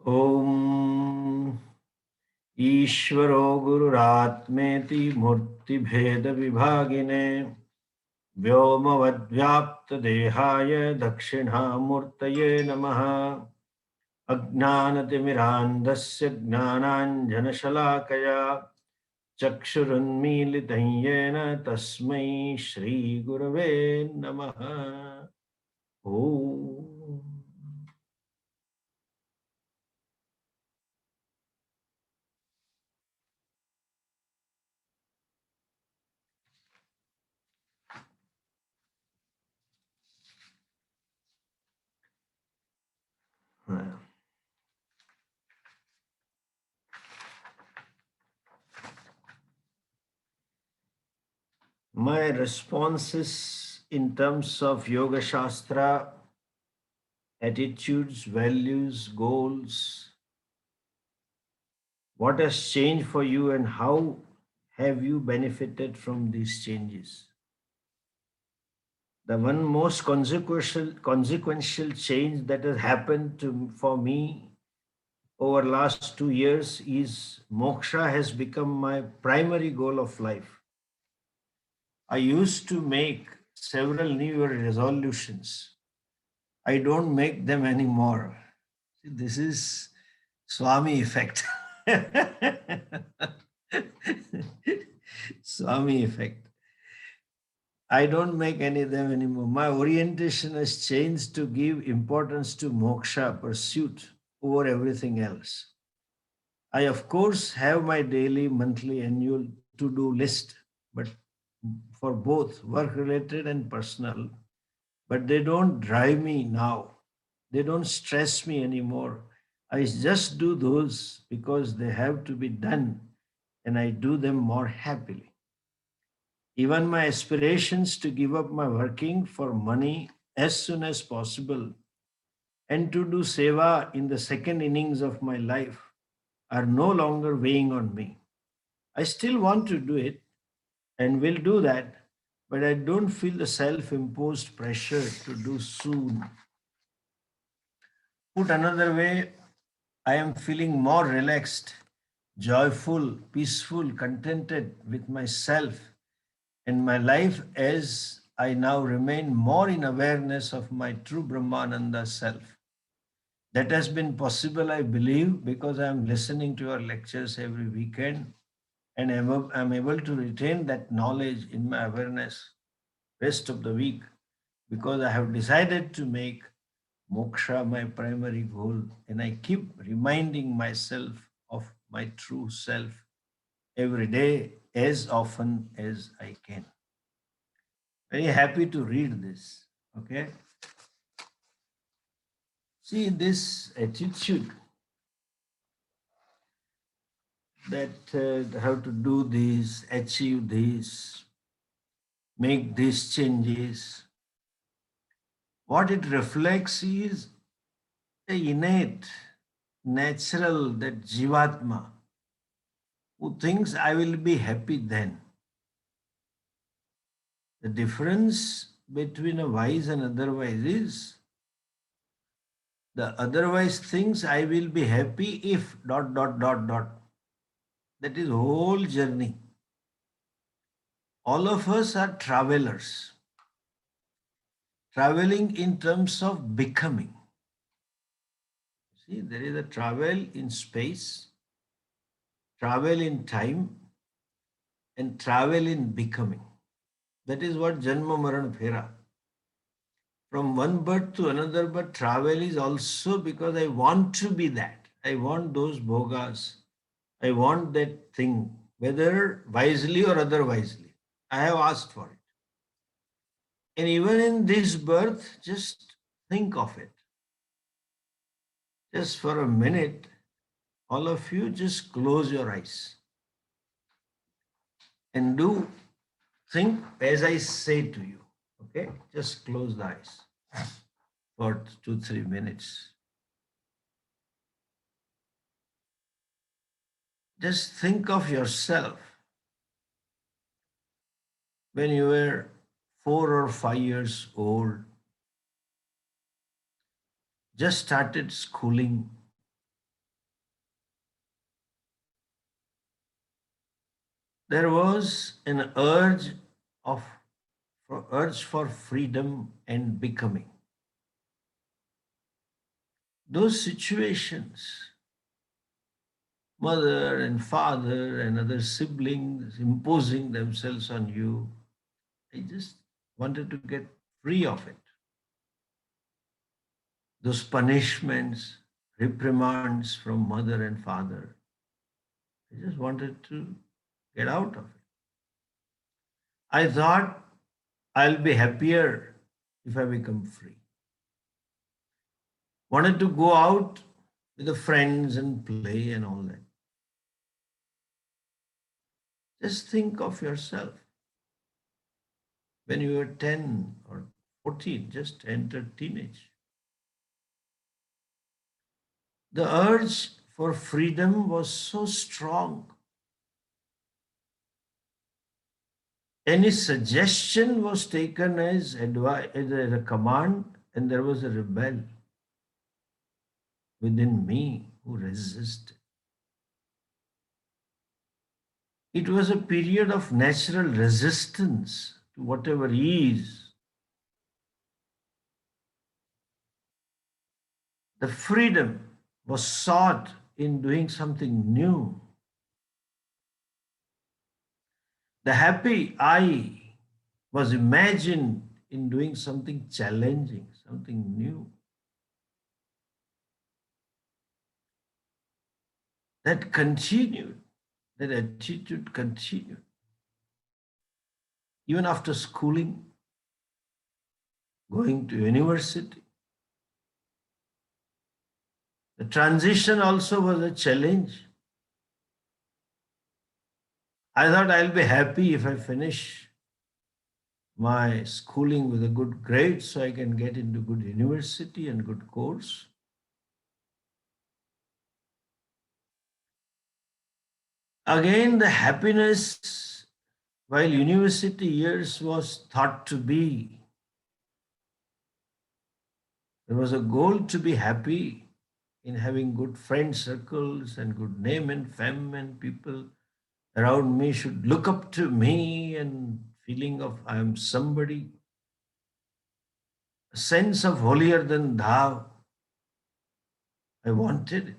Om Ishvaro Gururatmeti Murtibheda Vibhagine Vyomavadvyapta Dehaya Dakshinamurtaye Namaha Ajnanatimirandasya Gnananjanashalakaya Chakshurunmilitan Yena Tasmai Shri Gurave Namaha. Om. My responses in terms of Yoga Shastra, attitudes, values, goals, what has changed for you and how have you benefited from these changes? The one most consequential change that has happened for me over last 2 years is moksha has become my primary goal of life. I used to make several New Year resolutions. I don't make them anymore. This is Swami effect. Swami effect. I don't make any of them anymore. My orientation has changed to give importance to moksha pursuit over everything else. I, of course, have my daily, monthly, annual to do list, but for both work related and personal, but they don't drive me now. They don't stress me anymore. I just do those because they have to be done and I do them more happily. Even my aspirations to give up my working for money as soon as possible and to do seva in the second innings of my life are no longer weighing on me. I still want to do it and will do that, but I don't feel the self imposed pressure to do soon. Put another way, I am feeling more relaxed, joyful, peaceful, contented with myself and my life as I now remain more in awareness of my true Brahmananda self. That has been possible, I believe, because I am listening to your lectures every weekend and I'm able to retain that knowledge in my awareness rest of the week because I have decided to make moksha my primary goal and I keep reminding myself of my true self every day as often as I can. Very happy to read this. Okay. See, this attitude that how to do this, achieve this, make these changes, what it reflects is the innate, natural, that Jivatma who thinks I will be happy then. The difference between a wise and otherwise is the otherwise thinks I will be happy if dot dot dot dot. That is whole journey. All of us are travelers, traveling in terms of becoming. See, there is a travel in space, travel in time, and travel in becoming. That is what Janma Maran Phera. From one birth to another birth, travel is also because I want to be that. I want those bhogas. I want that thing, whether wisely or otherwisely. I have asked for it. And even in this birth, just think of it. Just for a minute, all of you just close your eyes and do think as I say to you. Okay? Just close the eyes for 2-3 minutes. Just think of yourself when you were 4 or 5 years old, just started schooling, There was an of urge for freedom and becoming. Those situations, mother and father and other siblings imposing themselves on you, I just wanted to get free of it. Those punishments, reprimands from mother and father, I just wanted to get out of it. I thought I'll be happier if I become free. Wanted to go out with the friends and play and all that. Just think of yourself when you were 10 or 14, just entered teenage. The urge for freedom was so strong. Any suggestion was taken as advice, as a command, and there was a rebel within me who resisted. It was a period of natural resistance to whatever is. The freedom was sought in doing something new. The happy I was imagined in doing something challenging, something new. That continued, that attitude continued. Even after schooling, going to university, the transition also was a challenge. I thought I'll be happy if I finish my schooling with a good grade so I can get into good university and good course. Again, the happiness while university years was thought to be, there was a goal to be happy in having good friend circles and good name and fame, and people around me should look up to me, and feeling of I am somebody, a sense of holier than thou. I wanted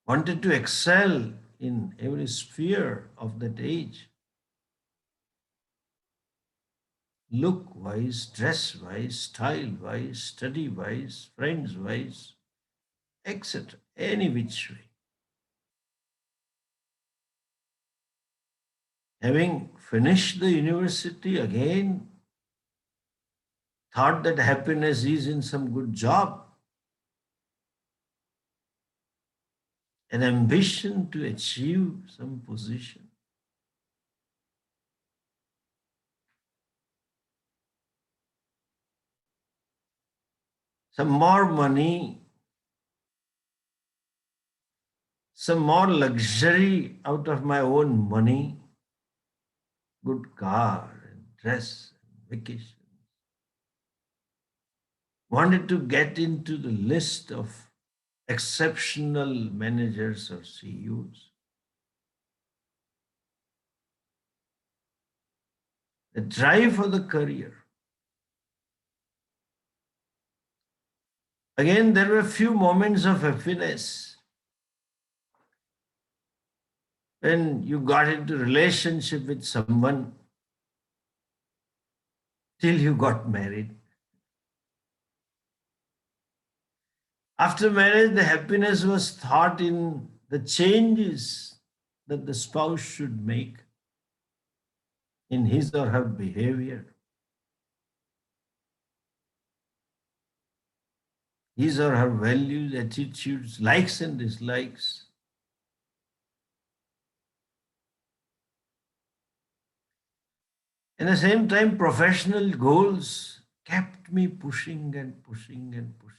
to excel in every sphere of that age. Look wise, dress wise, style wise, study wise, friends wise, etc. Any which way. Having finished the university again, thought that happiness is in some good job, an ambition to achieve some position. Some more money, some more luxury out of my own money, good car and dress and vacation. Wanted to get into the list of exceptional managers or CEOs. The drive for the career. Again, there were few moments of happiness when you got into relationship with someone till you got married. After marriage, the happiness was thought in the changes that the spouse should make in his or her behavior, his or her values, attitudes, likes and dislikes. At the same time, professional goals kept me pushing and pushing and pushing.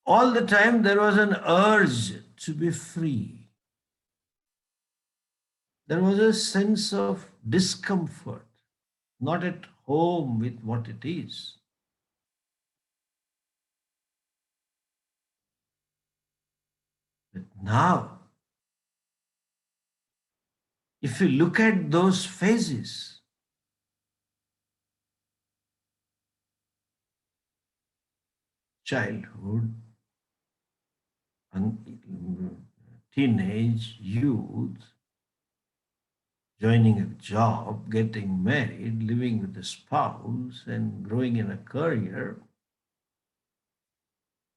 All the time, there was an urge to be free. There was a sense of discomfort, not at home with what it is. Now, if you look at those phases, childhood, teenage, youth, joining a job, getting married, living with a spouse, and growing in a career,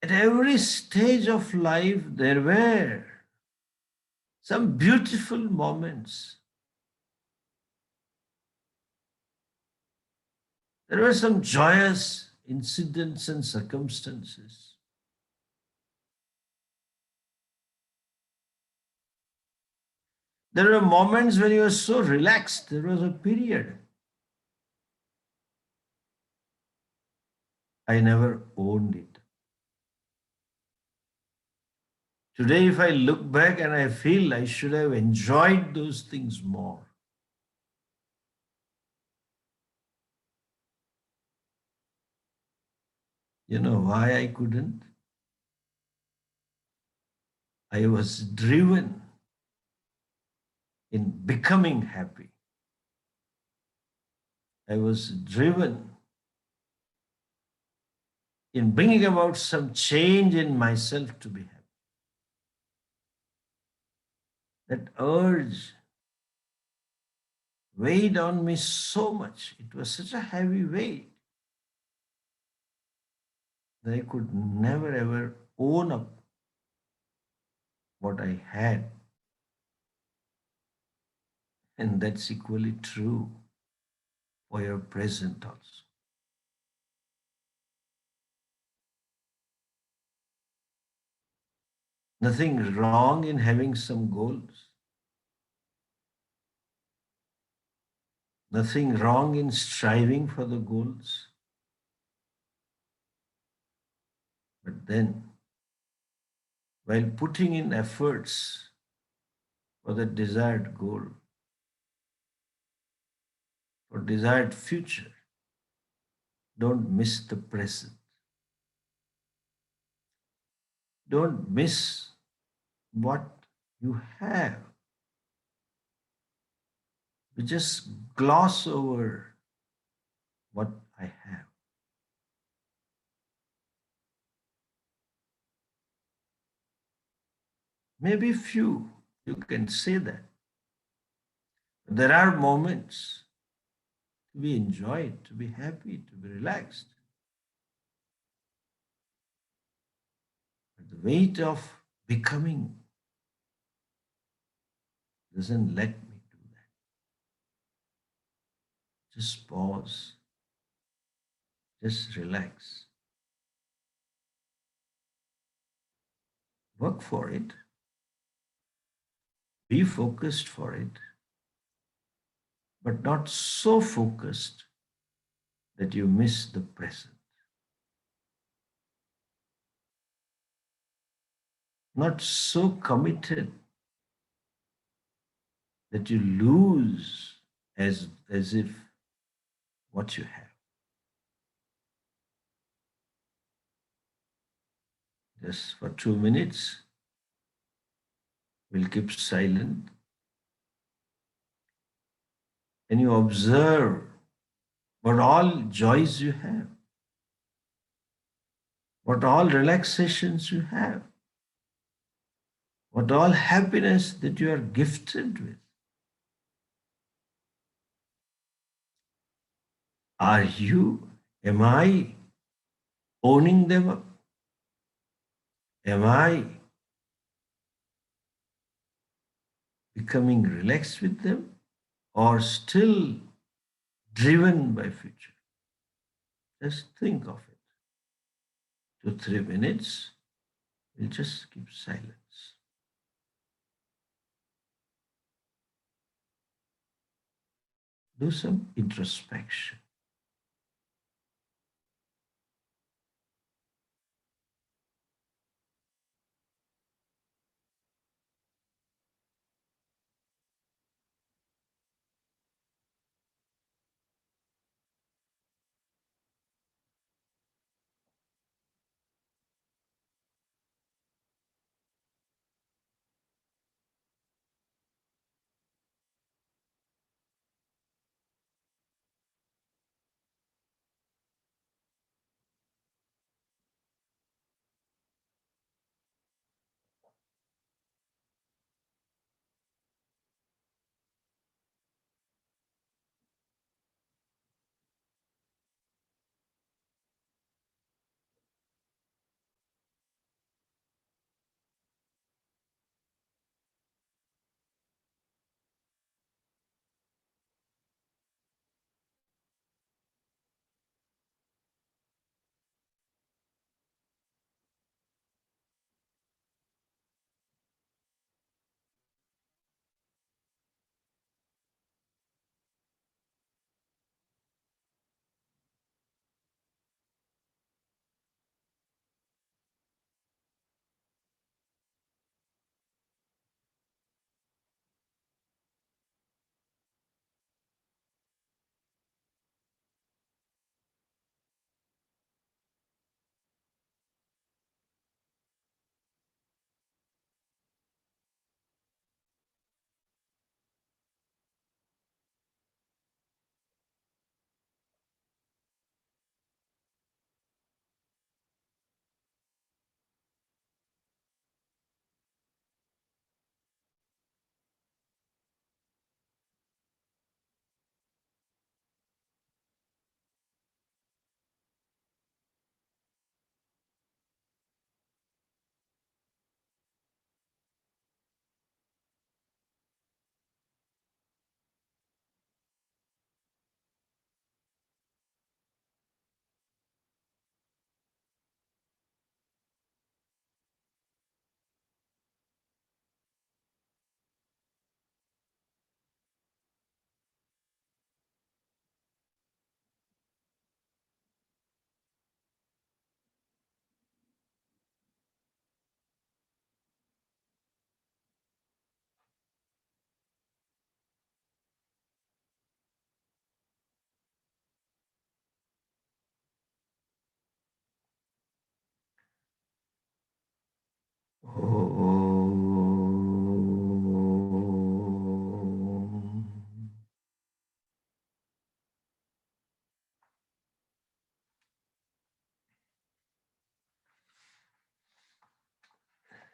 at every stage of life, there were some beautiful moments. There were some joyous incidents and circumstances. There were moments when you were so relaxed. There was a period. I never owned it. Today, if I look back and I feel I should have enjoyed those things more. You know why I couldn't? I was driven in becoming happy. I was driven in bringing about some change in myself to be happy. That urge weighed on me so much. It was such a heavy weight that I could never ever own up what I had. And that's equally true for your present also. Nothing wrong in having some goals. Nothing wrong in striving for the goals. But then, while putting in efforts for the desired goal, for desired future, don't miss the present. Don't miss what you have. We just gloss over what I have. Maybe few, you can say that. There are moments to be enjoyed, to be happy, to be relaxed. But the weight of becoming doesn't let me do that. Just pause, just relax. Work for it, be focused for it, but not so focused that you miss the present. Not so committed that you lose as if what you have. Just for 2 minutes, we'll keep silent and you observe what all joys you have, what all relaxations you have, what all happiness that you are gifted with. Are you, am I owning them up? Am I becoming relaxed with them or still driven by future? Just think of it. 2, 3 minutes, we'll just keep silence. Do some introspection.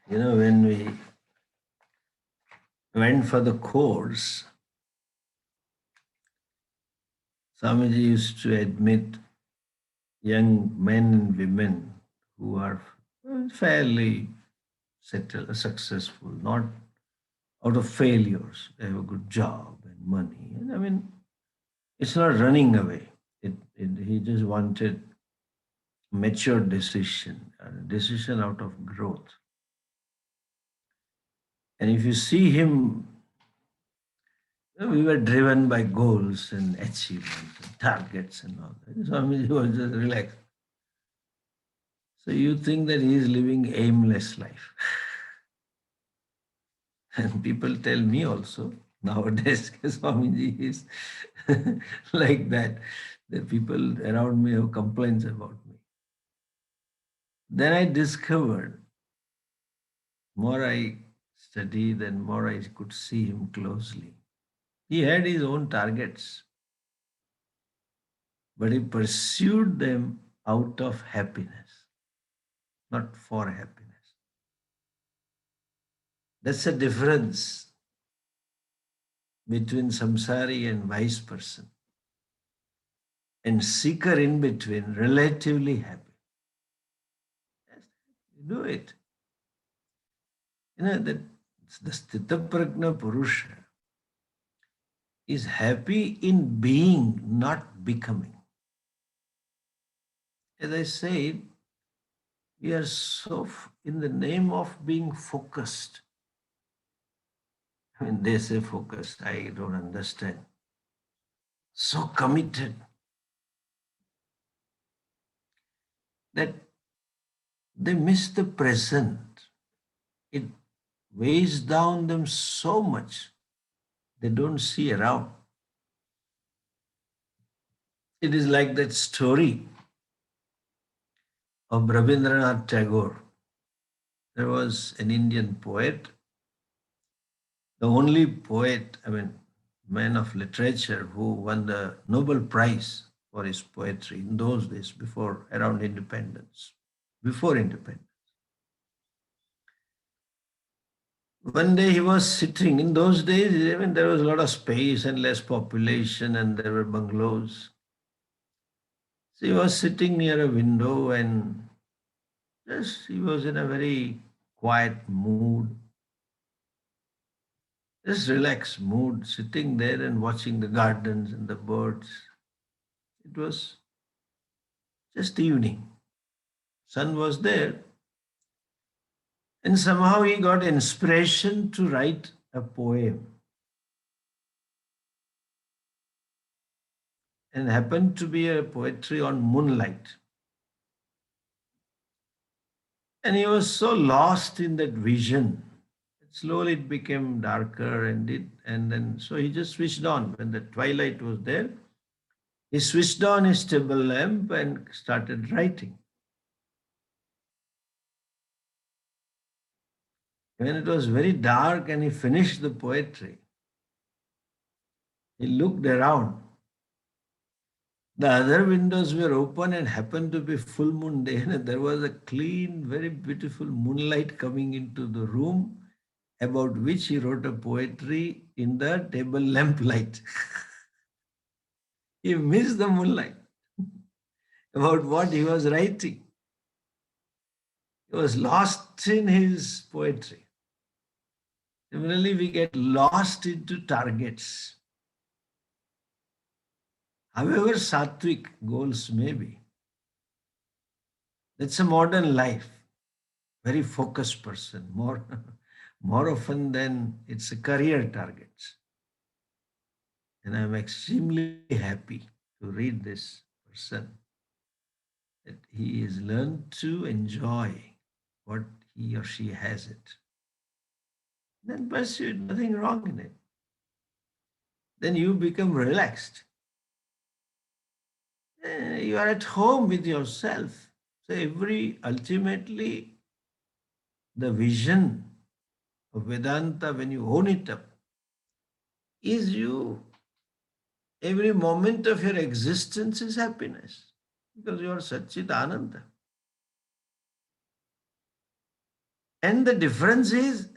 When we went for the course, Swamiji used to admit young men and women who are fairly settled, successful, not out of failures. They have a good job and money. And I mean, it's not running away. He just wanted mature decision, a decision out of growth. And if you see him, we were driven by goals and achievements and targets and all that. Swamiji was just relaxed. So you think that he is living aimless life. And people tell me also nowadays, Swamiji is like that. The people around me have complaints about me. Then I discovered, more I studied and more I could see him closely. He had his own targets, but he pursued them out of happiness, not for happiness. That's the difference between samsari and wise person. And seeker in between, relatively happy. Yes, you do it. That the Sthita Prajna Purusha is happy in being, not becoming. As I said, we are so, in the name of being focused. I mean, they say focused, I don't understand. So committed that they miss the present. It weighs down them so much, they don't see around. It is like that story of Rabindranath Tagore. There was an Indian poet, the only poet, I mean, man of literature who won the Nobel Prize for his poetry in those days, before, around independence, before independence. One day he was sitting, in those days, I mean, there was a lot of space and less population, and there were bungalows. So he was sitting near a window and just he was in a very quiet mood, just relaxed mood, sitting there and watching the gardens and the birds. It was just evening. Sun was there, and somehow he got inspiration to write a poem, and happened to be a poetry on moonlight. And he was so lost in that vision. Slowly it became darker, and then so he just switched on when the twilight was there. He switched on his table lamp and started writing. When it was very dark and he finished the poetry, he looked around. The other windows were open and happened to be full moon day, and there was a clean, very beautiful moonlight coming into the room, about which he wrote a poetry in the table lamp light. He missed the moonlight about what he was writing. He was lost in his poetry. Similarly, we get lost into targets. However sattvic goals may be, that's a modern life. Very focused person, more, more often than it's a career targets. And I'm extremely happy to read this person, that he has learned to enjoy what he or she has it. Then pursue it, nothing wrong in it. Then you become relaxed. You are at home with yourself. So ultimately, the vision of Vedanta, when you own it up, is you, every moment of your existence is happiness, because you are Satchit Ananda. And the difference is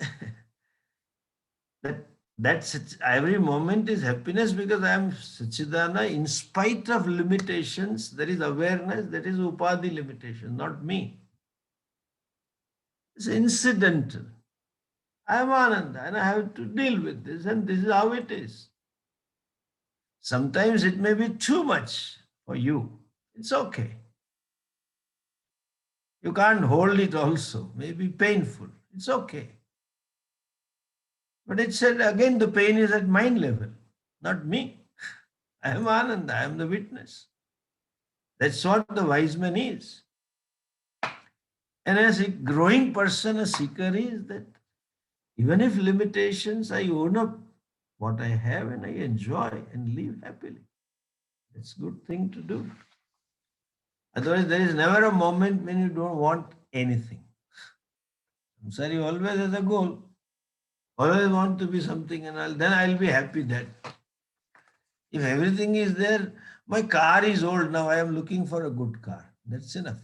that every moment is happiness because I am Sachidana. In spite of limitations, there is awareness, that is Upadhi limitation, not me. It's incidental. I am Ananda and I have to deal with this, and this is how it is. Sometimes it may be too much for you. It's okay. You can't hold it also. Maybe painful. It's okay. But it said again the pain is at mind level, not me. I am Ananda, I am the witness. That's what the wise man is. And as a growing person, a seeker is that even if limitations, I own up what I have and I enjoy and live happily. That's a good thing to do. Otherwise, there is never a moment when you don't want anything. Samsari always has a goal. Always want to be something, and then I'll be happy that if everything is there, my car is old now. I am looking for a good car. That's enough.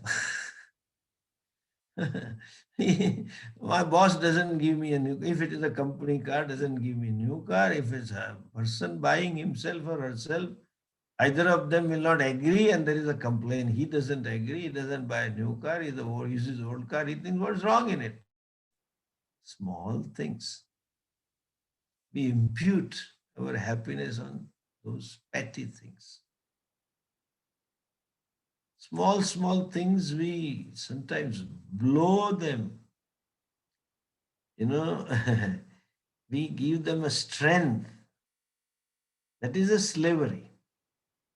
My boss doesn't give me a new. If it is a company car, doesn't give me a new car. If it's a person buying himself or herself, either of them will not agree, and there is a complaint. He doesn't agree. He doesn't buy a new car. He uses old car. He thinks what's wrong in it. Small things. We impute our happiness on those petty things. Small things, we sometimes blow them, you know, we give them a strength. That is a slavery.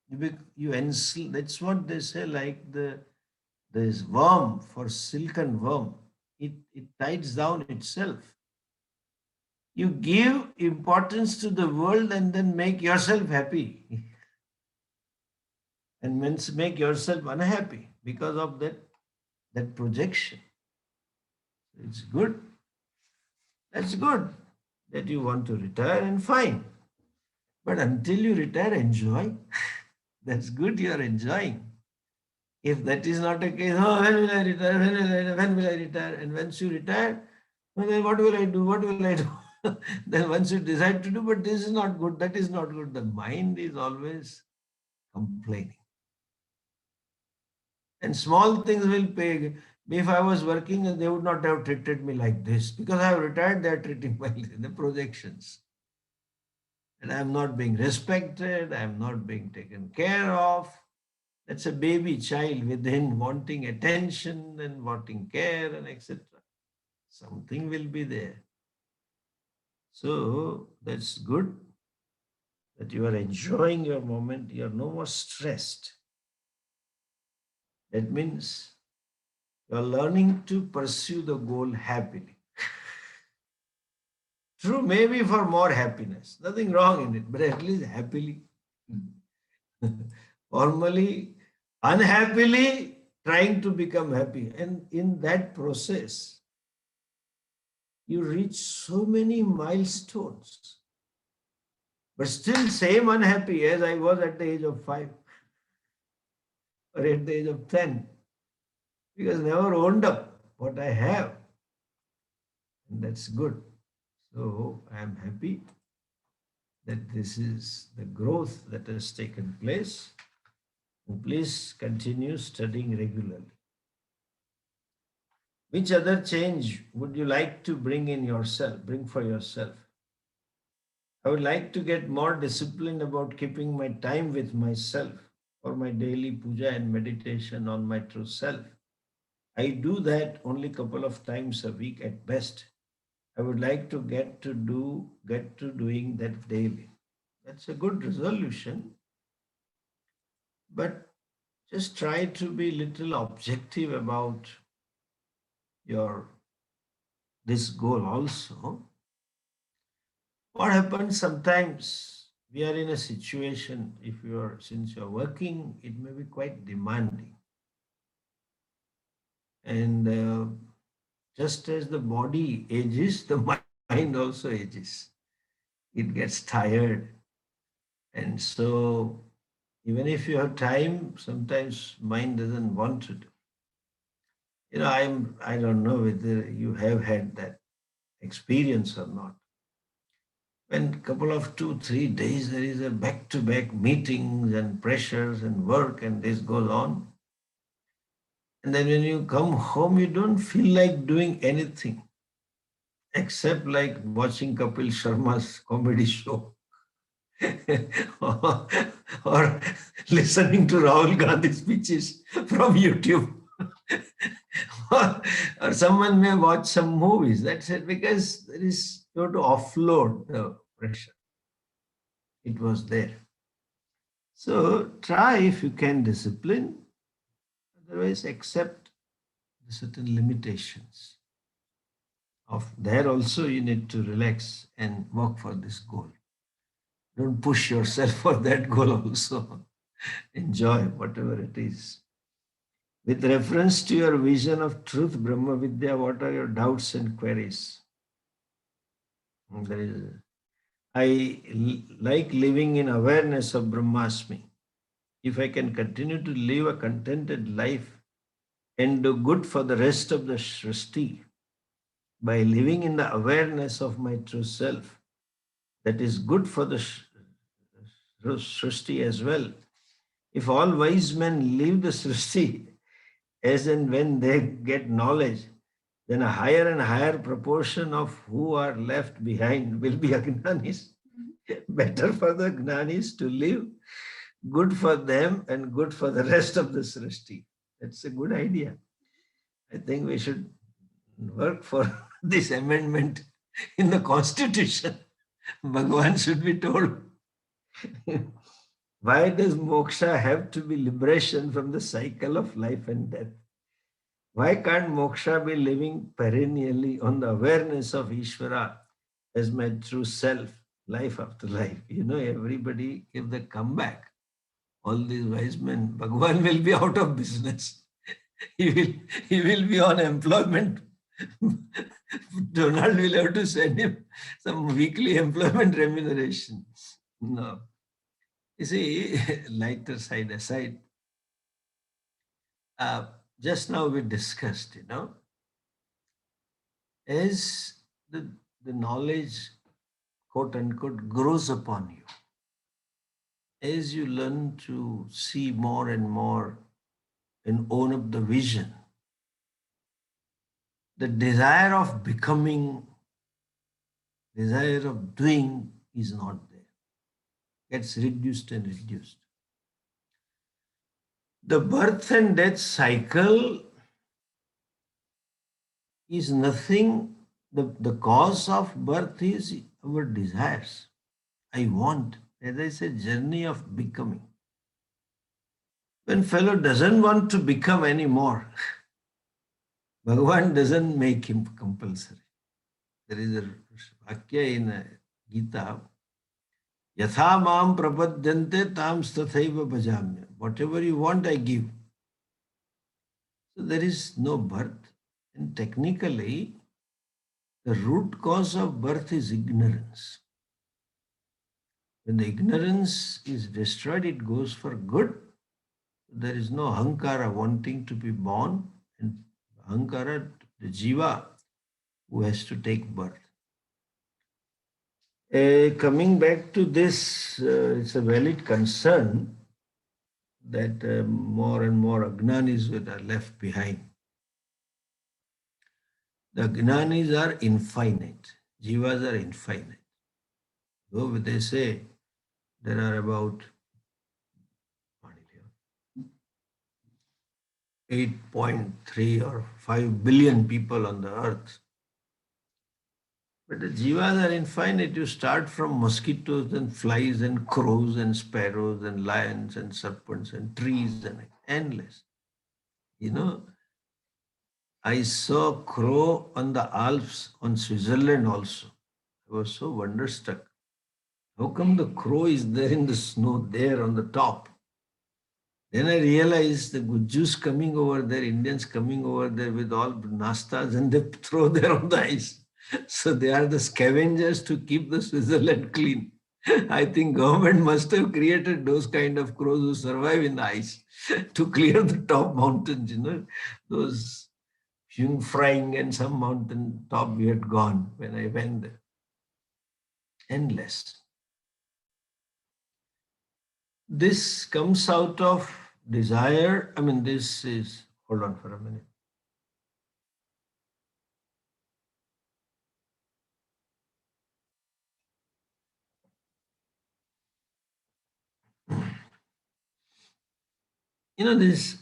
That's what they say, like this worm for silken worm. It ties down itself. You give importance to the world and then make yourself happy. And make yourself unhappy because of that projection. It's good. That's good that you want to retire and fine. But until you retire, enjoy. That's good you are enjoying. If that is not the case, oh, when will I retire? When will I retire? And once you retire, well, then what will I do? What will I do? Then once you decide to do, but this is not good, that is not good. The mind is always complaining. And small things will pay. If I was working, they would not have treated me like this. Because I have retired, they are treating my the projections. And I am not being respected, I am not being taken care of. That's a baby child within wanting attention and wanting care and etc. Something will be there. So that's good that you are enjoying your moment, you are no more stressed. That means you are learning to pursue the goal happily. True, maybe for more happiness. Nothing wrong in it, but at least happily. Formally, unhappily trying to become happy. And in that process, you reach so many milestones. But still same unhappy as I was at the age of 5 or at the age of 10. Because never owned up what I have. And that's good. So I am happy that this is the growth that has taken place. And please continue studying regularly. Which other change would you like to bring for yourself? I would like to get more disciplined about keeping my time with myself for my daily puja and meditation on my true self. I do that only a couple of times a week at best. I would like to get to doing that daily. That's a good resolution, but just try to be little objective about your this goal also. What happens sometimes we are in a situation, if you're since you're working, it may be quite demanding. And just as the body ages, the mind also ages. It gets tired. And so even if you have time, sometimes mind doesn't want to do. I don't know whether you have had that experience or not. When couple of 2, 3 days there is a back-to-back meetings and pressures and work and this goes on. And then when you come home, you don't feel like doing anything except like watching Kapil Sharma's comedy show or, or listening to Rahul Gandhi speeches from YouTube. Or someone may watch some movies. That's it, because there is you have to offload the pressure. It was there. So try if you can discipline, otherwise accept the certain limitations. Of there also you need to relax and work for this goal. Don't push yourself for that goal also. Enjoy whatever it is. With reference to your vision of truth, Brahma Vidya, what are your doubts and queries? There is, like living in awareness of Brahmasmi. If I can continue to live a contented life and do good for the rest of the Srishti by living in the awareness of my true self, that is good for the Srishti as well. If all wise men leave the Srishti as and when they get knowledge, then a higher and higher proportion of who are left behind will be Agnanis. Better for the Agnanis to live, good for them and good for the rest of the Srishti. That's a good idea. I think we should work for this amendment in the constitution. Bhagavan should be told. Why does moksha have to be liberation from the cycle of life and death? Why can't moksha be living perennially on the awareness of Ishvara as my true self, life after life? Everybody, if they come back, all these wise men, Bhagavan will be out of business. He will be on employment. Donald will have to send him some weekly employment remuneration. No. You see, lighter side aside, uh, just now we discussed, as the knowledge, quote unquote, grows upon you, as you learn to see more and more and own up the vision, the desire of becoming, desire of doing is not there. Gets reduced and reduced. The birth and death cycle is nothing. The cause of birth is our desires. I want, as I said, journey of becoming. When fellow doesn't want to become anymore, Bhagavan doesn't make him compulsory. There is a Vakya in Gita, Yatha mam prapadyante tam stathaiva bhajamya. Whatever you want, I give. So there is no birth. And technically, the root cause of birth is ignorance. When the ignorance is destroyed, it goes for good. There is no ahankara wanting to be born, and ahankara, the jiva, who has to take birth. Coming back to this, it's a valid concern that more and more agnanis are left behind. The agnanis are infinite. Jivas are infinite. Though they say there are about 8.3 or 5 billion people on the earth. But the jivas are infinite. You start from mosquitoes and flies and crows and sparrows and lions and serpents and trees and endless. I saw crow on the Alps on Switzerland also. I was so wonderstruck. How come the crow is there in the snow, there on the top? Then I realized the Gujjus coming over there, Indians coming over there with all nastas, and they throw there on the ice. So they are the scavengers to keep the Switzerland clean. I think government must have created those kind of crows who survive in the ice to clear the top mountains, those Jungfrying and some mountain top we had gone when I went there. Endless. This comes out of desire. I mean, this is, hold on for a minute. This,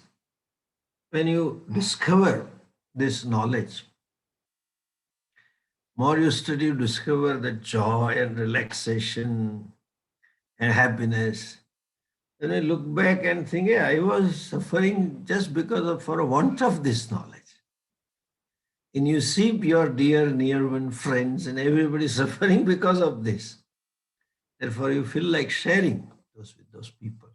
when you discover this knowledge, more you study, you discover that joy and relaxation and happiness. Then I look back and think, yeah, I was suffering just because of for a want of this knowledge. And you see your dear near one friends and everybody suffering because of this. Therefore, you feel like sharing those with those people.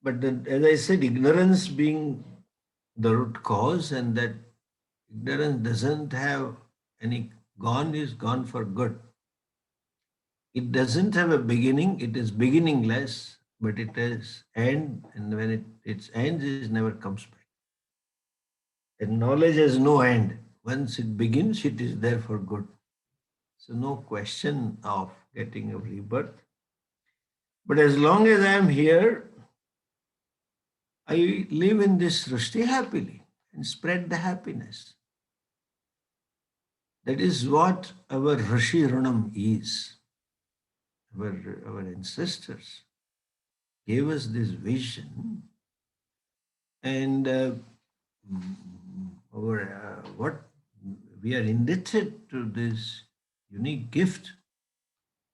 But then, as I said, ignorance being the root cause, and that ignorance doesn't have any gone is gone for good. It doesn't have a beginning, it is beginningless, but it has end, and when its end is never comes back. And knowledge has no end. Once it begins, it is there for good. So no question of getting a rebirth. But as long as I am here, I live in this Srishti happily and spread the happiness. That is what our Rishi Runam is. Our ancestors gave us this vision, and what we are indebted to this unique gift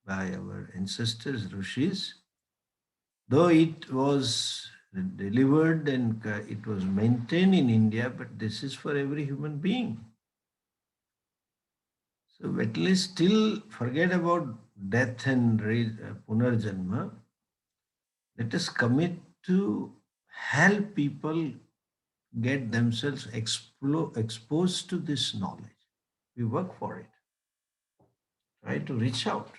by our ancestors, rishis, though it was delivered and it was maintained in India, but this is for every human being. So at least still forget about death and punarjanma. Let us commit to help people get themselves exposed to this knowledge. We work for it. Try to reach out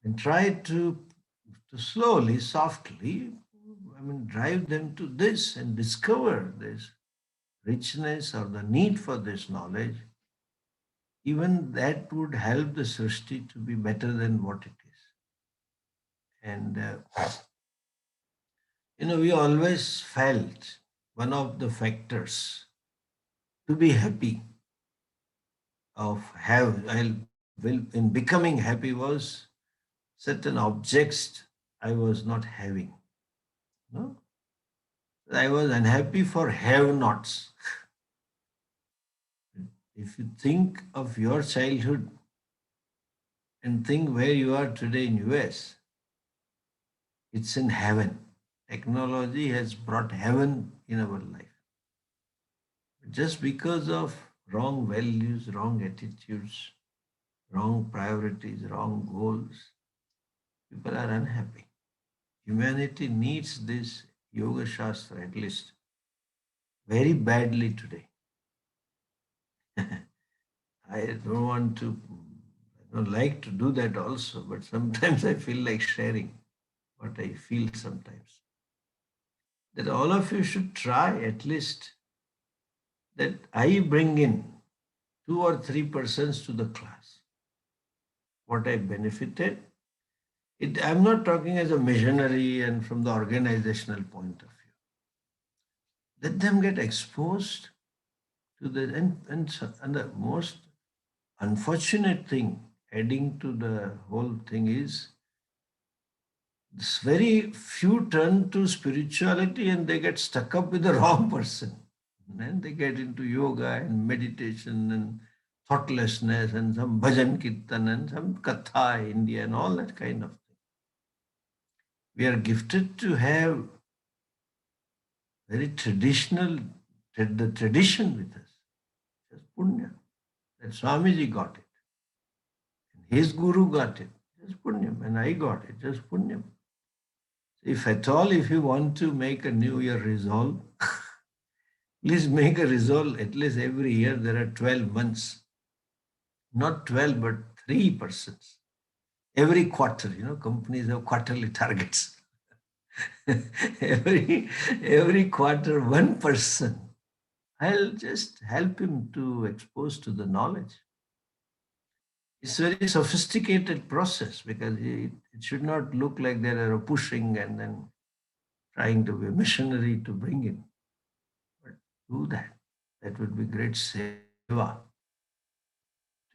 and try to slowly, softly, drive them to this and discover this richness or the need for this knowledge. Even that would help the Srishti to be better than what it is. And, we always felt one of the factors to be happy of in becoming happy was certain objects I was not having. No? I was unhappy for have-nots. If you think of your childhood and think where you are today in US, it's in heaven. Technology has brought heaven in our life. Just because of wrong values, wrong attitudes, wrong priorities, wrong goals, people are unhappy. Humanity needs this Yoga Shastra at least very badly today. I don't want to, I don't like to do that also, but sometimes I feel like sharing what I feel sometimes. That all of you should try at least that I bring in 2 or 3 persons to the class. What I benefited, I'm not talking as a missionary and from the organizational point of view. Let them get exposed to the, and the most unfortunate thing, adding to the whole thing is, this very few turn to spirituality and they get stuck up with the wrong person. And they get into yoga and meditation and thoughtlessness and some bhajan kirtan and some katha India and all that kind of thing. We are gifted to have very traditional, the tradition with us. Just punya. That Swamiji got it. And his guru got it. Just punyam. And I got it. Just punyam. If at all, if you want to make a New Year resolve, please make a resolve at least every year. There are 12 months. Not 12, but 3%. Every quarter, companies have quarterly targets. every quarter, 1%. I'll just help him to expose to the knowledge. It's a very sophisticated process because it should not look like there are pushing and then trying to be a missionary to bring him. But do that. That would be great seva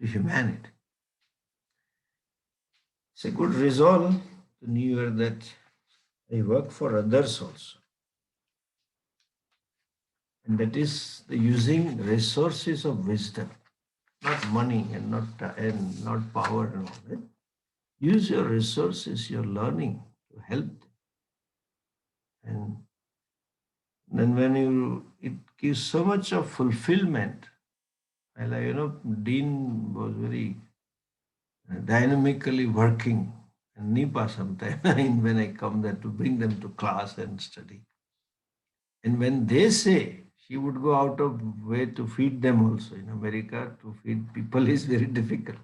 to humanity. It's a good resolve to New Year that I work for others also. And that is the using resources of wisdom, not money and not power and all that. Use your resources, your learning to help them. And then when it gives so much of fulfillment. Dean was very dynamically working in Nipa sometime when I come there to bring them to class and study. And when they say she would go out of way to feed them also. In America, to feed people is very difficult.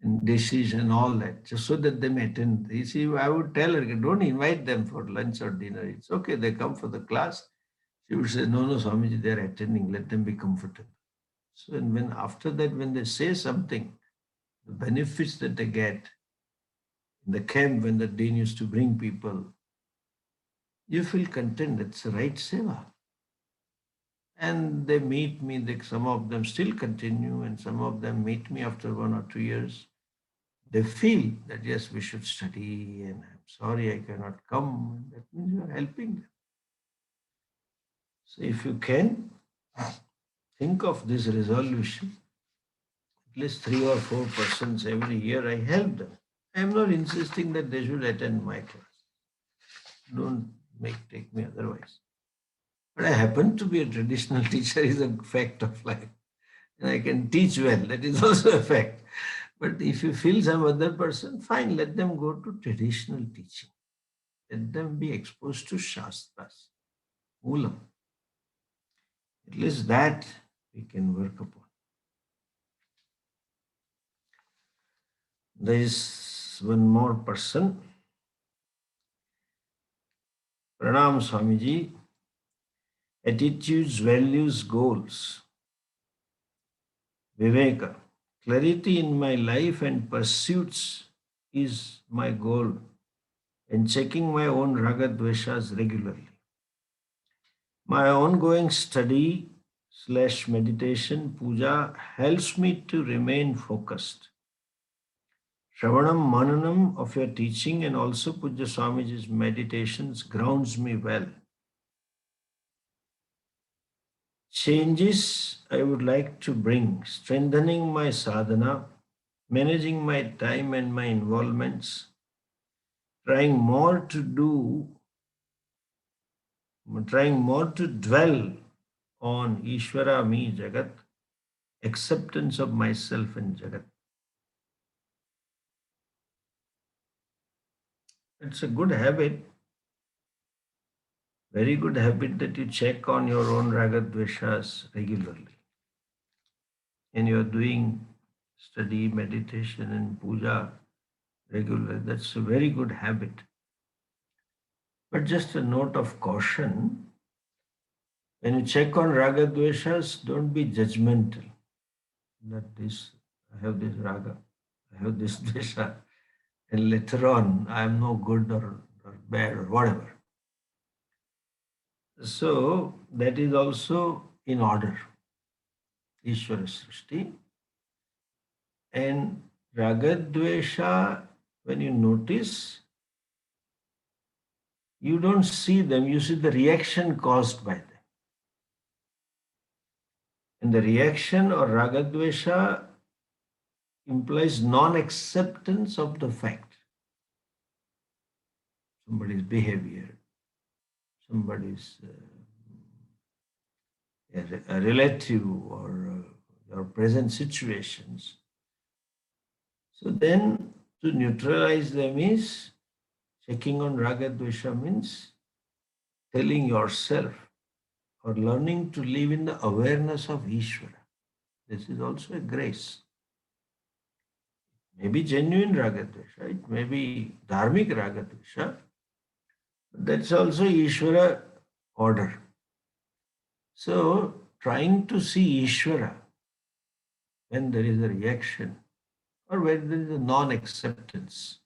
And dishes and all that, just so that they may attend. You see, I would tell her, don't invite them for lunch or dinner. It's okay, they come for the class. She would say, no, Swamiji, they're attending. Let them be comfortable. So, and when after that, when they say something, the benefits that they get in the camp when the Dean used to bring people, you feel content. That's the right seva. And they meet me, some of them still continue, and some of them meet me after 1 or 2 years. They feel that yes, we should study, and I'm sorry I cannot come. That means you are helping them. So if you can, think of this resolution. At least 3 or 4 persons every year, I help them. I am not insisting that they should attend my class. Don't take me otherwise. But I happen to be a traditional teacher is a fact of life. And I can teach well. That is also a fact. But if you feel some other person, fine, let them go to traditional teaching. Let them be exposed to Shastras, Moolam. At least that we can work upon. There is one more person. Pranam Swamiji. Attitudes, values, goals. Viveka. Clarity in my life and pursuits is my goal, and checking my own raga dveshas regularly. My ongoing study / meditation puja helps me to remain focused. Shravanam Mananam of your teaching and also Puja Swamiji's meditations grounds me well. Changes I would like to bring, strengthening my sadhana, managing my time and my involvements, trying more to dwell on Ishvara, me, Jagat, acceptance of myself and Jagat. It's a good habit, very good habit that you check on your own raga dveshas regularly. And you're doing study, meditation, and puja regularly. That's a very good habit. But just a note of caution, when you check on raga dveshas, don't be judgmental. That this, I have this raga, I have this dvesha, and later on I am no good or bad or whatever. So that is also in order. Ishvara Srishti. And ragadvesha, when you notice, you don't see them, you see the reaction caused by them. And the reaction or ragadvesha implies non-acceptance of the fact. Somebody's behavior, somebody's a relative or your present situations. So then to neutralize them is checking on raga dvesha means telling yourself or learning to live in the awareness of Ishvara. This is also a grace. Maybe genuine raga dvesha, it may be dharmic raga dvesha, but that's also Ishvara order. So trying to see Ishvara when there is a reaction or when there is a non-acceptance,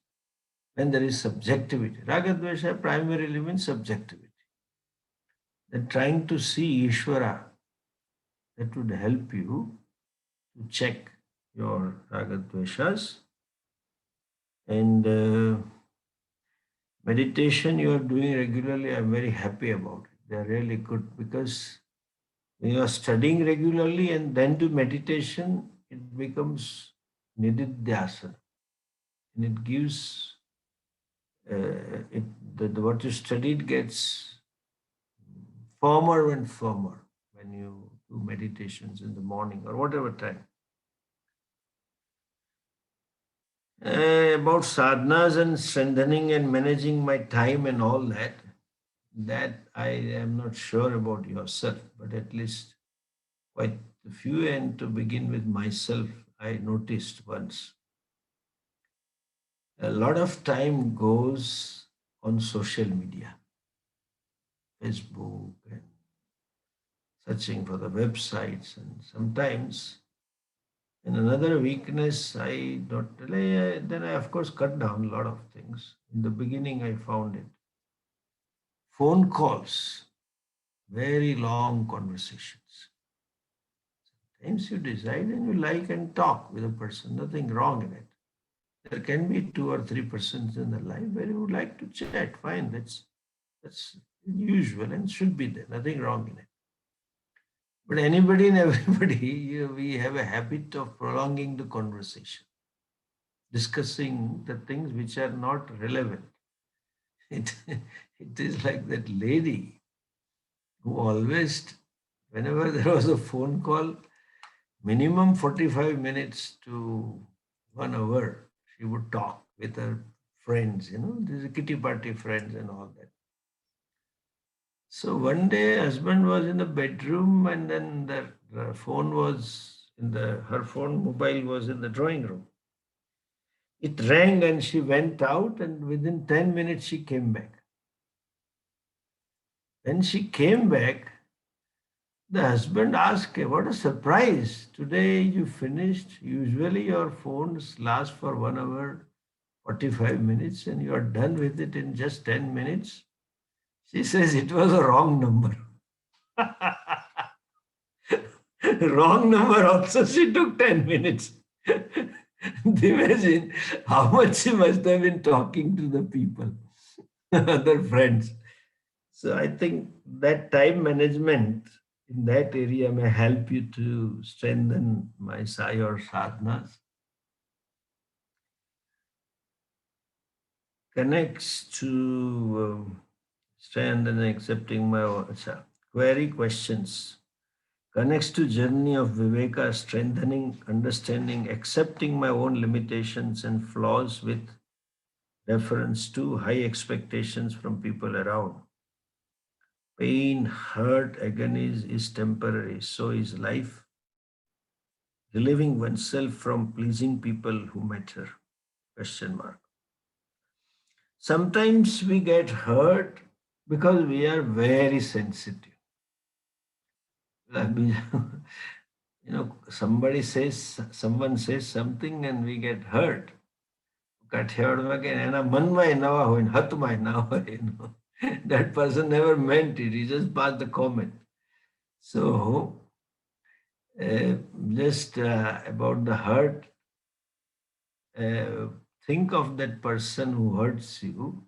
when there is subjectivity. Ragadvesha primarily means subjectivity. Then trying to see Ishvara, that would help you to check your ragadveshas. And meditation you are doing regularly, I'm very happy about it. They are really good because when you are studying regularly and then do meditation, it becomes nididhyasana. And it gives what you studied gets firmer and firmer when you do meditations in the morning or whatever time. About sadhanas and strengthening and managing my time and all that, that I am not sure about yourself, but at least quite a few. And to begin with myself, I noticed once a lot of time goes on social media, Facebook, and searching for the websites. And sometimes, in another weakness, I don't, then I, of course, cut down a lot of things. In the beginning, I found it. Phone calls, very long conversations. Sometimes you decide and you like and talk with a person, nothing wrong in it. There can be 2 or 3 persons in the life where you would like to chat. Fine, that's usual and should be there. Nothing wrong in it. But anybody and everybody, we have a habit of prolonging the conversation, discussing the things which are not relevant. It is like that lady who always, whenever there was a phone call, minimum 45 minutes to 1 hour, she would talk with her friends, these kitty party friends and all that. So one day, husband was in the bedroom, and then the phone was her phone mobile was in the drawing room. It rang, and she went out, and within 10 minutes she came back. When she came back, the husband asked her, "What a surprise! Today you finished. Usually your phones last for 1 hour, 45 minutes, and you are done with it in just 10 minutes." She says it was a wrong number. Wrong number also, she took 10 minutes. Imagine how much she must have been talking to the people, other friends. So I think that time management in that area may help you to strengthen my sai or sadhanas. Connects to strengthen and accepting my query questions. Connects to journey of Viveka, strengthening, understanding, accepting my own limitations and flaws with reference to high expectations from people around. Pain, hurt, agonies is temporary, so is life. Relieving oneself from pleasing people who matter. Question mark. Sometimes we get hurt because we are very sensitive. Someone says something and we get hurt. That person never meant it. He just passed the comment. So, just about the hurt, think of that person who hurts you,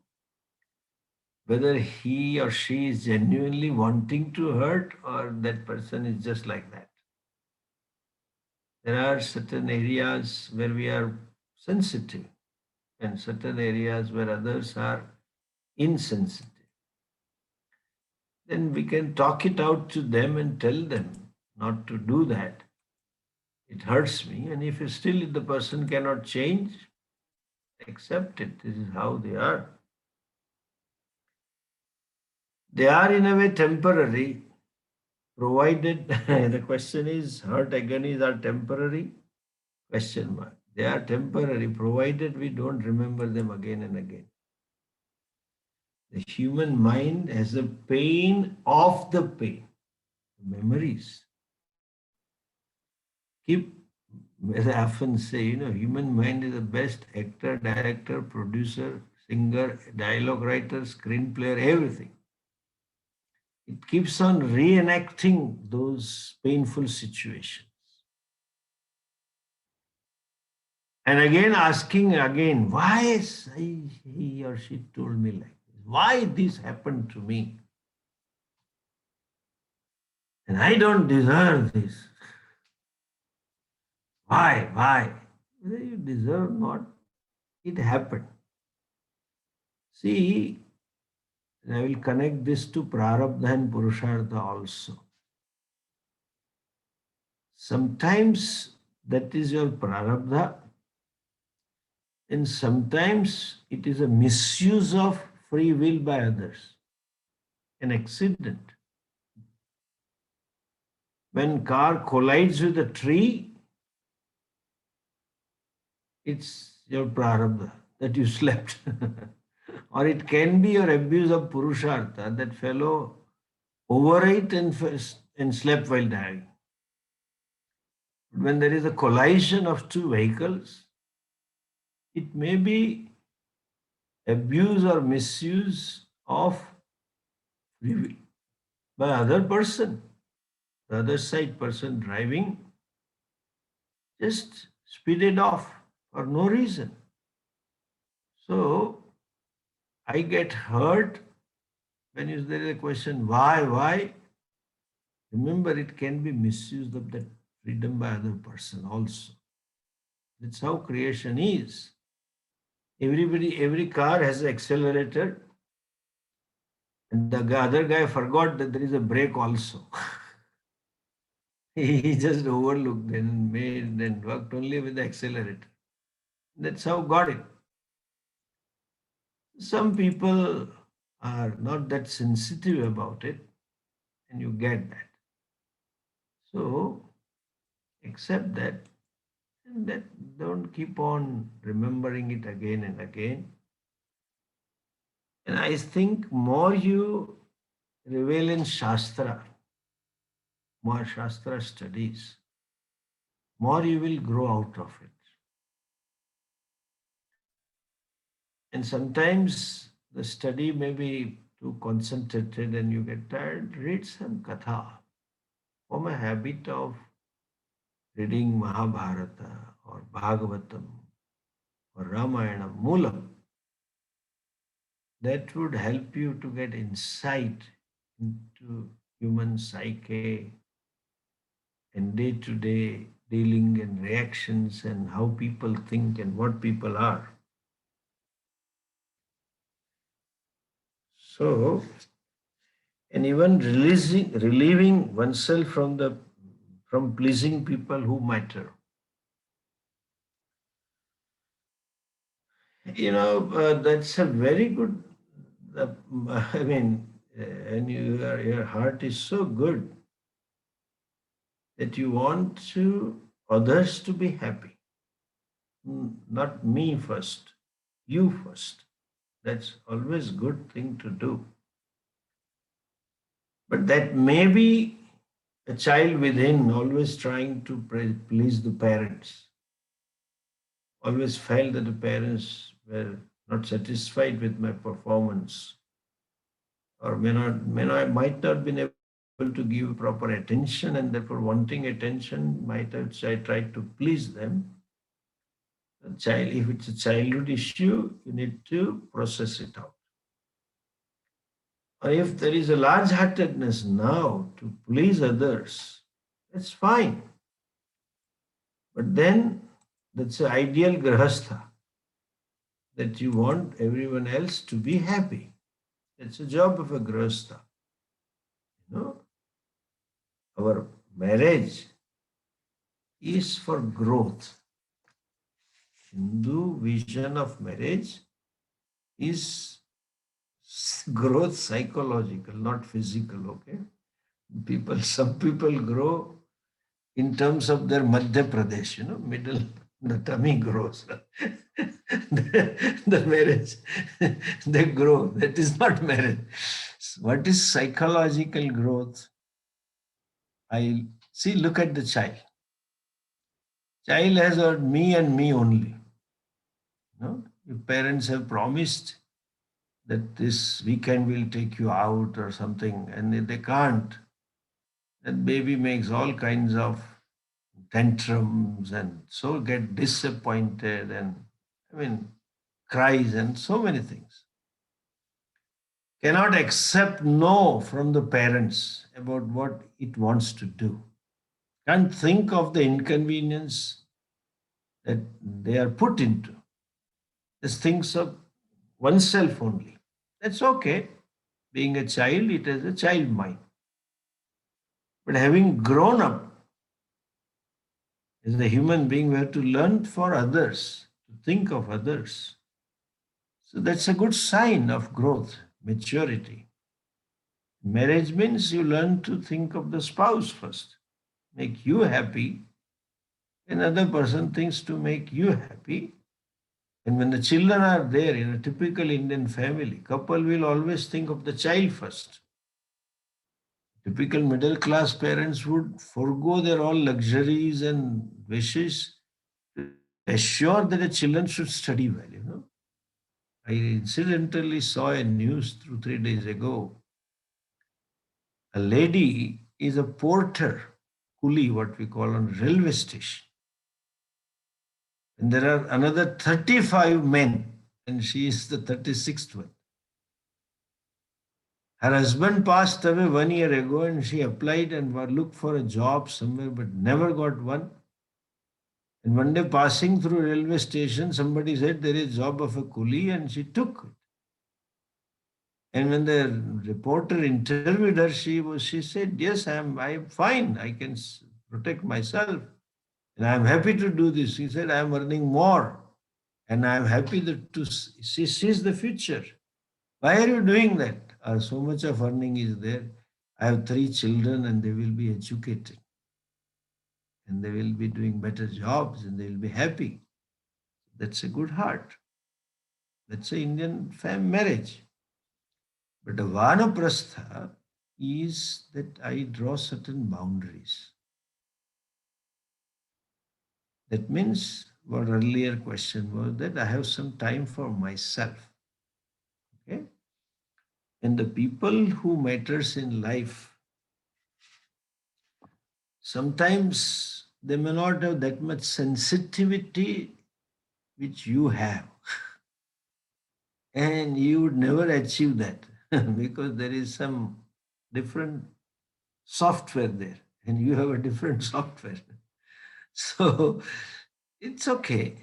whether he or she is genuinely wanting to hurt or that person is just like that. There are certain areas where we are sensitive and certain areas where others are insensitive. Then we can talk it out to them and tell them not to do that. It hurts me. And if still the person cannot change, accept it. This is how they are. They are in a way temporary, provided the question is hurt agonies are temporary? Question mark. They are temporary, provided we don't remember them again and again. The human mind has a pain of the pain, memories. Keep, as I often say, human mind is the best actor, director, producer, singer, dialogue writer, screenplay, everything. It keeps on reenacting those painful situations. And again asking again, why he or she told me like this? Why this happened to me? And I don't deserve this. Why? Why? Whether you deserve not, it happened. See, and I will connect this to Prarabdha and Purushartha also. Sometimes that is your Prarabdha, and sometimes it is a misuse of free will by others, an accident. When car collides with a tree, it's your prarabdha that you slept. Or it can be your abuse of purushartha, that fellow overate and slept while driving. When there is a collision of two vehicles, it may be abuse or misuse of free will by other person. The other side person driving just speeded off for no reason. So I get hurt when there is a question, why? Remember, it can be misused of that freedom by other person also. That's how creation is. Every car has an accelerator, and the other guy forgot that there is a brake also. He just overlooked and made and worked only with the accelerator. That's how got it. Some people are not that sensitive about it, and you get that. So accept that, and that don't keep on remembering it again and again. And I think more you reveal in Shastra, more Shastra studies, more you will grow out of it. And sometimes the study may be too concentrated and you get tired, read some katha. Form a habit of reading Mahabharata or Bhagavatam or Ramayana, Moolam. That would help you to get insight into human psyche and day to day dealing and reactions and how people think and what people are. So, and even relieving oneself from pleasing people who matter. That's a very good. Uh, I mean, and your heart is so good that you want to others to be happy. Not me first, you first. That's always good thing to do. But that may be a child within always trying to please the parents. Always felt that the parents were not satisfied with my performance, or might not been able to give proper attention, and therefore wanting attention might have tried to please them. The child, if it's a childhood issue, you need to process it out. Or if there is a large heartedness now to please others, that's fine. But then that's an ideal grahastha, that you want everyone else to be happy. It's a job of a grahastha. Our marriage is for growth. Hindu vision of marriage is growth psychological, not physical, okay? Some people grow in terms of their Madhya Pradesh, middle, the tummy grows. the marriage, they grow. That is not marriage. What is psychological growth? I see, look at the child. Child has heard me and me only. No? If parents have promised that this weekend we'll take you out or something, and if they can't, that baby makes all kinds of tantrums and so get disappointed and I mean cries and so many things. Cannot accept no from the parents about what it wants to do. Can't think of the inconvenience that they are put into. Just thinks of oneself only. That's okay. Being a child, it is a child mind. But having grown up as a human being, we have to learn for others, to think of others. So that's a good sign of growth, maturity. Marriage means you learn to think of the spouse first, make you happy. Another person thinks to make you happy. And when the children are there in a typical Indian family, couple will always think of the child first. Typical middle class parents would forego their all luxuries and wishes to assure that the children should study well. I incidentally saw a news 2 3 days ago. A lady is a porter, coolie, what we call on railway station. And there are another 35 men, and she is the 36th one. Her husband passed away 1 year ago, and she applied and looked for a job somewhere, but never got one. And one day, passing through railway station, somebody said there is job of a coolie, and she took it. And when the reporter interviewed her, she said, "Yes, I am fine. I can protect myself, and I am happy to do this." He said, "I am earning more, and I am happy to she sees the future. Why are you doing that? So much of earning is there. I have 3 children, and they will be educated, and they will be doing better jobs, and they will be happy." That's a good heart. That's an Indian marriage. But a vanaprastha is that I draw certain boundaries. That means what earlier question was that I have some time for myself. Okay? And the people who matters in life, sometimes they may not have that much sensitivity which you have. And you would never achieve that because there is some different software there and you have a different software. So it's okay.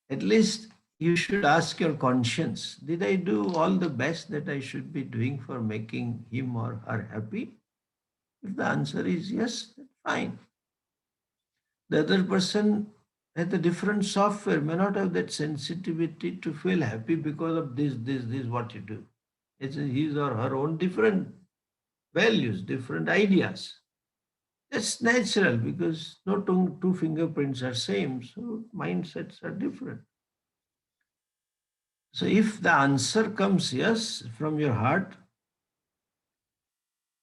At least you should ask your conscience, did I do all the best that I should be doing for making him or her happy? If the answer is yes, then fine. The other person has a different software, may not have that sensitivity to feel happy because of this, what you do. It's his or her own different values, different ideas. That's natural because no two fingerprints are same, so mindsets are different. So if the answer comes yes from your heart,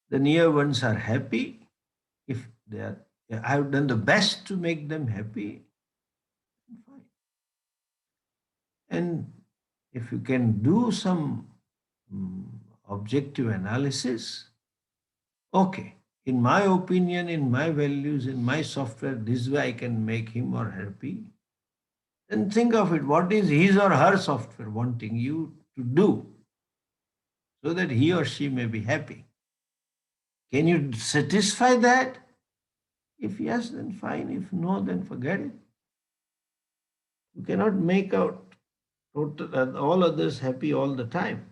the near ones are happy. If they are, I have done the best to make them happy, fine. And if you can do some mm, objective analysis, okay, in my opinion, in my values, in my software, this way I can make him or her happy. Then think of it. What is his or her software wanting you to do so that he or she may be happy? Can you satisfy that? If yes, then fine. If no, then forget it. You cannot make out all others happy all the time.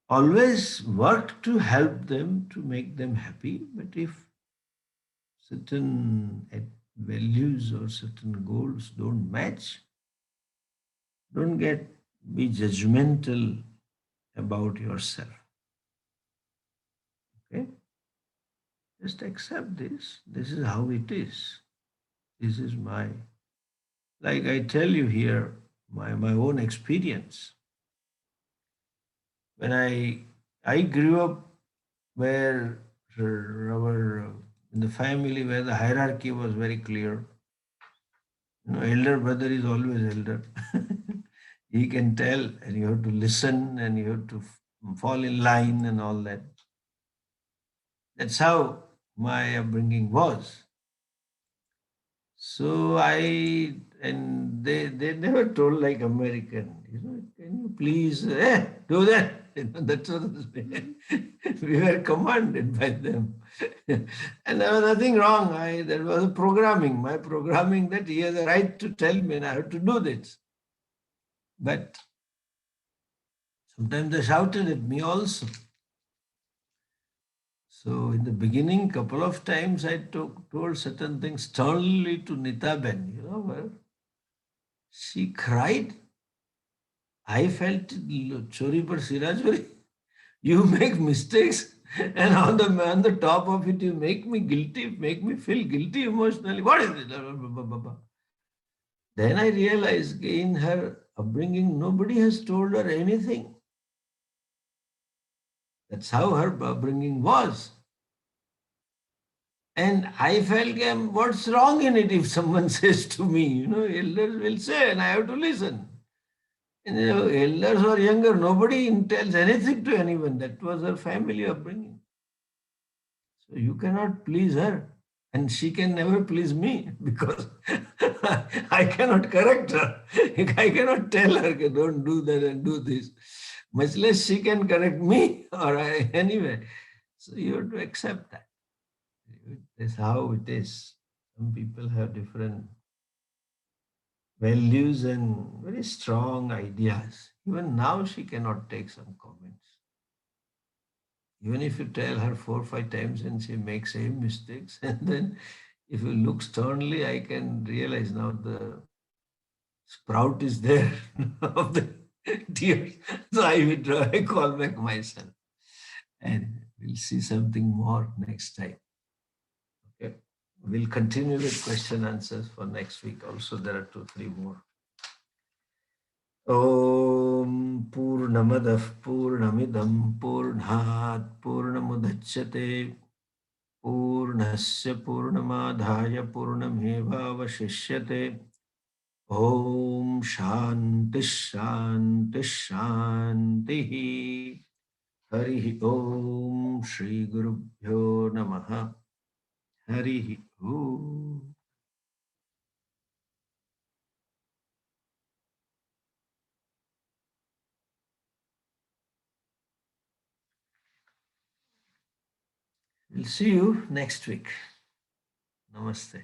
Always work to help them, to make them happy. But if certain values or certain goals don't match, don't be judgmental about yourself. Okay? Just accept this. This is how it is. This is like I tell you here, my own experience. When I grew up where our In the family where the hierarchy was very clear, elder brother is always elder. He can tell, and you have to listen, and you have to fall in line, and all that. That's how my upbringing was. So they never told like American, can you please, do that? That's what we were commanded by them. And there was nothing wrong. There was a programming, my programming that he has a right to tell me and I have to do this. But sometimes they shouted at me also. So in the beginning, couple of times I told certain things sternly to Nita Ben, where she cried. I felt chori par sira chori. You make mistakes, and on the top of it, you make me guilty, make me feel guilty emotionally. What is it? Then I realized in her upbringing, nobody has told her anything. That's how her upbringing was. And I felt, what's wrong in it if someone says to me, elders will say, and I have to listen. And, elders or younger, nobody tells anything to anyone. That was her family upbringing. So you cannot please her. And she can never please me because I cannot correct her. I cannot tell her, don't do that and do this. Much less she can correct me or anyway. So you have to accept that. That's how it is. Some people have different values and very strong ideas. Even now, she cannot take some comments. Even if you tell her 4 or 5 times and she makes same mistakes, and then if you look sternly, I can realize now the sprout is there of the tears. So I withdraw, I call back myself. And we'll see something more next time. Okay. We'll continue with question answers for next week. Also, there are 2, 3 more. Om Purnamadah Purnamidam Purnat Purnamudachyate Purnasya Purnamadhaya Purnamevavashishyate Om Shanti Shanti Shanti Hari Om Shri Gurubhyo Namaha Hari Om. We'll see you next week. Namaste.